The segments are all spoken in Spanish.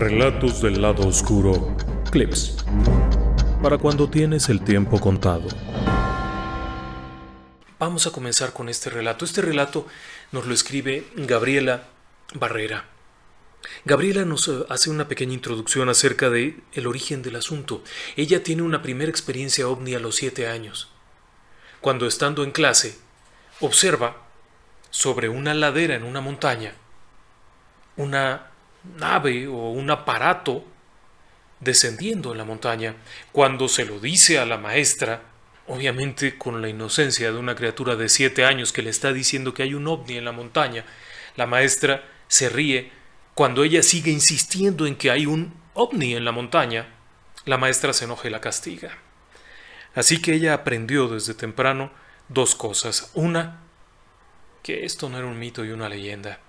Relatos del lado oscuro. Clips. Para cuando tienes el tiempo contado. Vamos a comenzar con este relato. Este relato nos lo escribe Gabriela Barrera. Gabriela nos hace una pequeña introducción acerca de el origen del asunto. Ella tiene una primera experiencia ovni a los 7 años. Cuando estando en clase, observa sobre una ladera en una montaña una nave o un aparato descendiendo en la montaña. Cuando se lo dice a la maestra, obviamente con la inocencia de una criatura de 7 años que le está diciendo que hay un ovni en la montaña, la maestra se ríe. Cuando ella sigue insistiendo en que hay un ovni en la montaña, la maestra se enoja y la castiga. Así que ella aprendió desde temprano 2 cosas. Una, que esto no era un mito y una leyenda,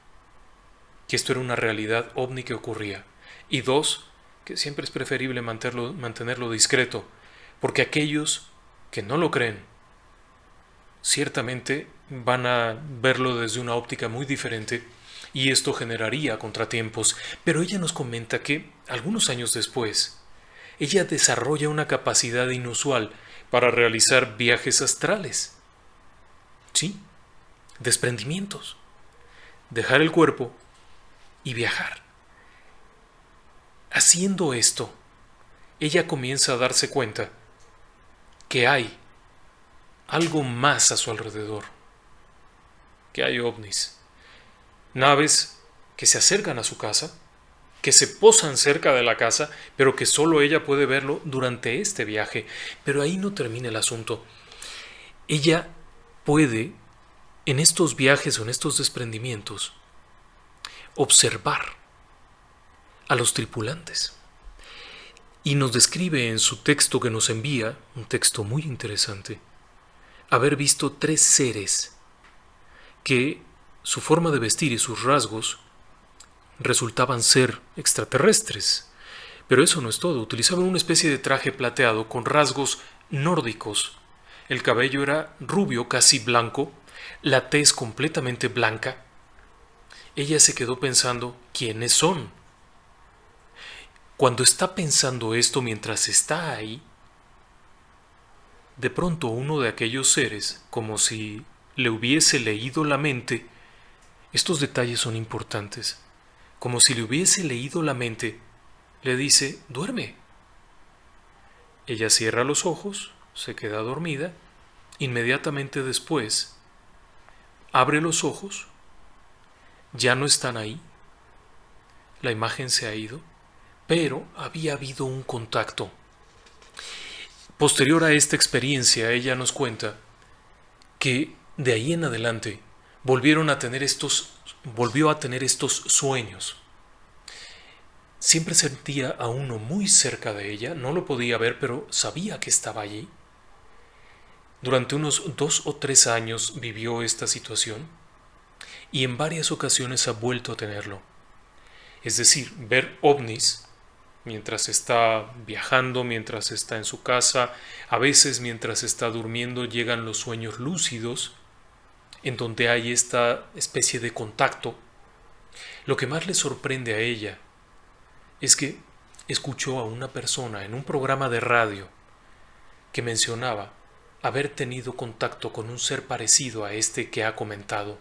que esto era una realidad ovni que ocurría. Y 2, que siempre es preferible mantenerlo discreto, porque aquellos que no lo creen, ciertamente van a verlo desde una óptica muy diferente y esto generaría contratiempos. Pero ella nos comenta que, algunos años después, ella desarrolla una capacidad inusual para realizar viajes astrales. Sí, desprendimientos. Dejar el cuerpo y viajar. Haciendo esto, ella comienza a darse cuenta que hay algo más a su alrededor, que hay ovnis, naves que se acercan a su casa, que se posan cerca de la casa, pero que solo ella puede verlo durante este viaje. Pero ahí no termina el asunto. Ella puede, en estos viajes o en estos desprendimientos, observar a los tripulantes. Y nos describe en su texto que nos envía, un texto muy interesante, haber visto 3 seres que su forma de vestir y sus rasgos resultaban ser extraterrestres. Pero eso no es todo. Utilizaban una especie de traje plateado con rasgos nórdicos. El cabello era rubio, casi blanco, la tez completamente blanca. Ella se quedó pensando, ¿quiénes son? Cuando está pensando esto mientras está ahí, de pronto uno de aquellos seres, como si le hubiese leído la mente, estos detalles son importantes, como si le hubiese leído la mente, le dice, duerme. Ella cierra los ojos, se queda dormida, inmediatamente después, abre los ojos, ya no están ahí, la imagen se ha ido, pero había habido un contacto. Posterior a esta experiencia, ella nos cuenta que de ahí en adelante volvió a tener estos sueños. Siempre sentía a uno muy cerca de ella, no lo podía ver, pero sabía que estaba allí. Durante unos 2 o 3 años vivió esta situación y en varias ocasiones ha vuelto a tenerlo. Es decir, ver ovnis mientras está viajando, mientras está en su casa, a veces mientras está durmiendo llegan los sueños lúcidos, en donde hay esta especie de contacto. Lo que más le sorprende a ella es que escuchó a una persona en un programa de radio que mencionaba haber tenido contacto con un ser parecido a este que ha comentado,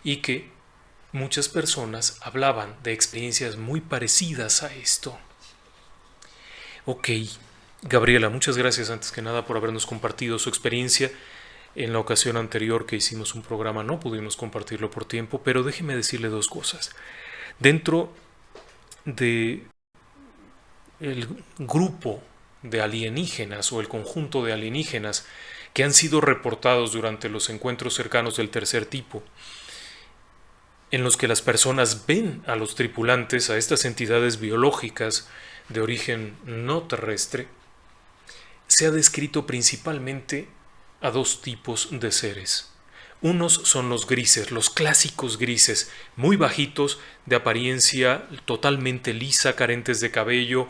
y que muchas personas hablaban de experiencias muy parecidas a esto. Ok, Gabriela, muchas gracias antes que nada por habernos compartido su experiencia. En la ocasión anterior que hicimos un programa no pudimos compartirlo por tiempo, pero déjeme decirle 2 cosas. Dentro de el grupo de alienígenas o el conjunto de alienígenas que han sido reportados durante los encuentros cercanos del tercer tipo, en los que las personas ven a los tripulantes, a estas entidades biológicas de origen no terrestre, se ha descrito principalmente a 2 tipos de seres. Unos son los grises, los clásicos grises, muy bajitos, de apariencia totalmente lisa, carentes de cabello,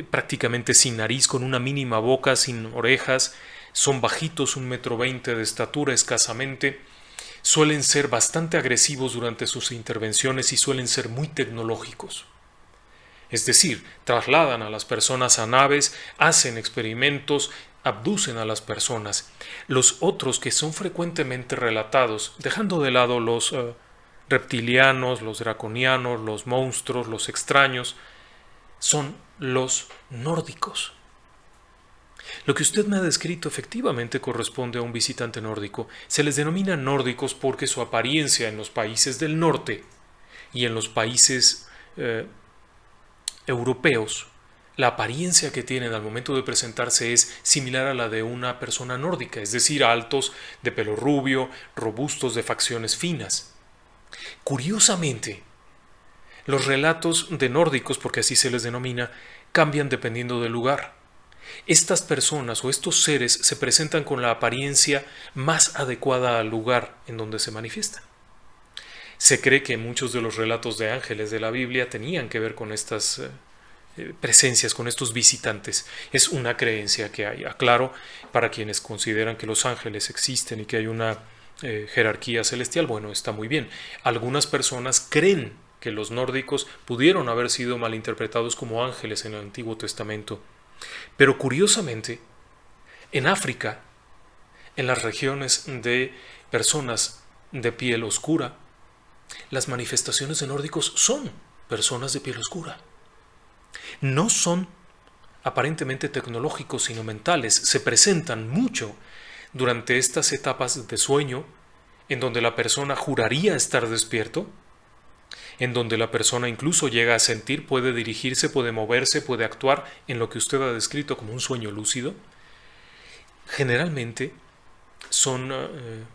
prácticamente sin nariz, con una mínima boca, sin orejas, son bajitos, 1,20 m de estatura escasamente, suelen ser bastante agresivos durante sus intervenciones y suelen ser muy tecnológicos. Es decir, trasladan a las personas a naves, hacen experimentos, abducen a las personas. Los otros que son frecuentemente relatados, dejando de lado los reptilianos, los draconianos, los monstruos, los extraños, son los nórdicos. Lo que usted me ha descrito efectivamente corresponde a un visitante nórdico. Se les denomina nórdicos porque su apariencia en los países del norte y en los países europeos, la apariencia que tienen al momento de presentarse es similar a la de una persona nórdica, es decir, altos, de pelo rubio, robustos, de facciones finas. Curiosamente, los relatos de nórdicos, porque así se les denomina, cambian dependiendo del lugar. Estas personas o estos seres se presentan con la apariencia más adecuada al lugar en donde se manifiestan. Se cree que muchos de los relatos de ángeles de la Biblia tenían que ver con estas presencias, con estos visitantes. Es una creencia que hay. Aclaro, para quienes consideran que los ángeles existen y que hay una jerarquía celestial, bueno, está muy bien. Algunas personas creen que los nórdicos pudieron haber sido malinterpretados como ángeles en el Antiguo Testamento. Pero curiosamente, en África, en las regiones de personas de piel oscura, las manifestaciones de nórdicos son personas de piel oscura. No son aparentemente tecnológicos, sino mentales. Se presentan mucho durante estas etapas de sueño, en donde la persona juraría estar despierto, en donde la persona incluso llega a sentir, puede dirigirse, puede moverse, puede actuar en lo que usted ha descrito como un sueño lúcido. Generalmente son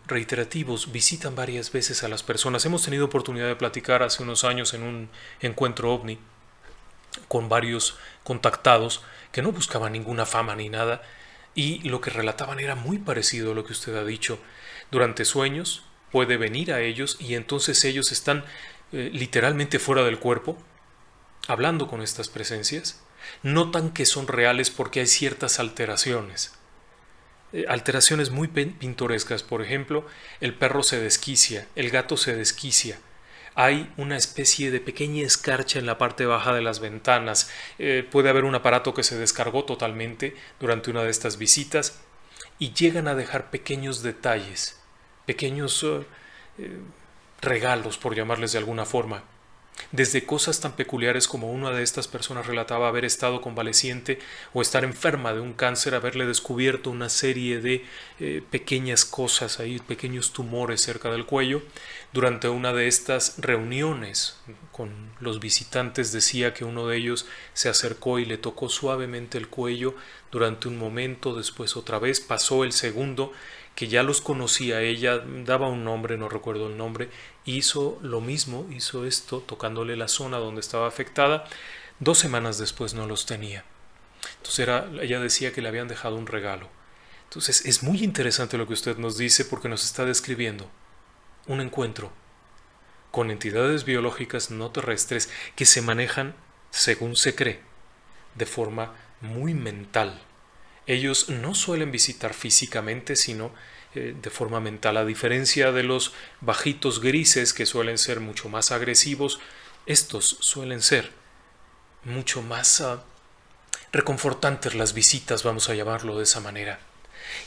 reiterativos, visitan varias veces a las personas. Hemos tenido oportunidad de platicar hace unos años en un encuentro ovni con varios contactados que no buscaban ninguna fama ni nada, y lo que relataban era muy parecido a lo que usted ha dicho. Durante sueños puede venir a ellos y entonces ellos están literalmente fuera del cuerpo, hablando con estas presencias. Notan que son reales porque hay ciertas alteraciones. Alteraciones muy pintorescas. Por ejemplo, el perro se desquicia, el gato se desquicia. Hay una especie de pequeña escarcha en la parte baja de las ventanas. Puede haber un aparato que se descargó totalmente durante una de estas visitas y llegan a dejar pequeños detalles, pequeños regalos, por llamarles de alguna forma. Desde cosas tan peculiares como una de estas personas relataba haber estado convaleciente o estar enferma de un cáncer, haberle descubierto una serie de pequeñas cosas ahí, pequeños tumores cerca del cuello. Durante una de estas reuniones con los visitantes decía que uno de ellos se acercó y le tocó suavemente el cuello durante un momento, después otra vez, pasó el segundo, que ya los conocía ella, daba un nombre, no recuerdo el nombre, hizo lo mismo, hizo esto, tocándole la zona donde estaba afectada. 2 semanas después no los tenía. Entonces ella decía que le habían dejado un regalo. Entonces es muy interesante lo que usted nos dice porque nos está describiendo un encuentro con entidades biológicas no terrestres que se manejan, según se cree, de forma muy mental. Ellos no suelen visitar físicamente, sino de forma mental. A diferencia de los bajitos grises, que suelen ser mucho más agresivos, estos suelen ser mucho más reconfortantes las visitas, vamos a llamarlo de esa manera.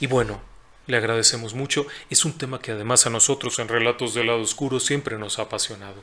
Y bueno, le agradecemos mucho. Es un tema que además a nosotros en Relatos del Lado Oscuro siempre nos ha apasionado.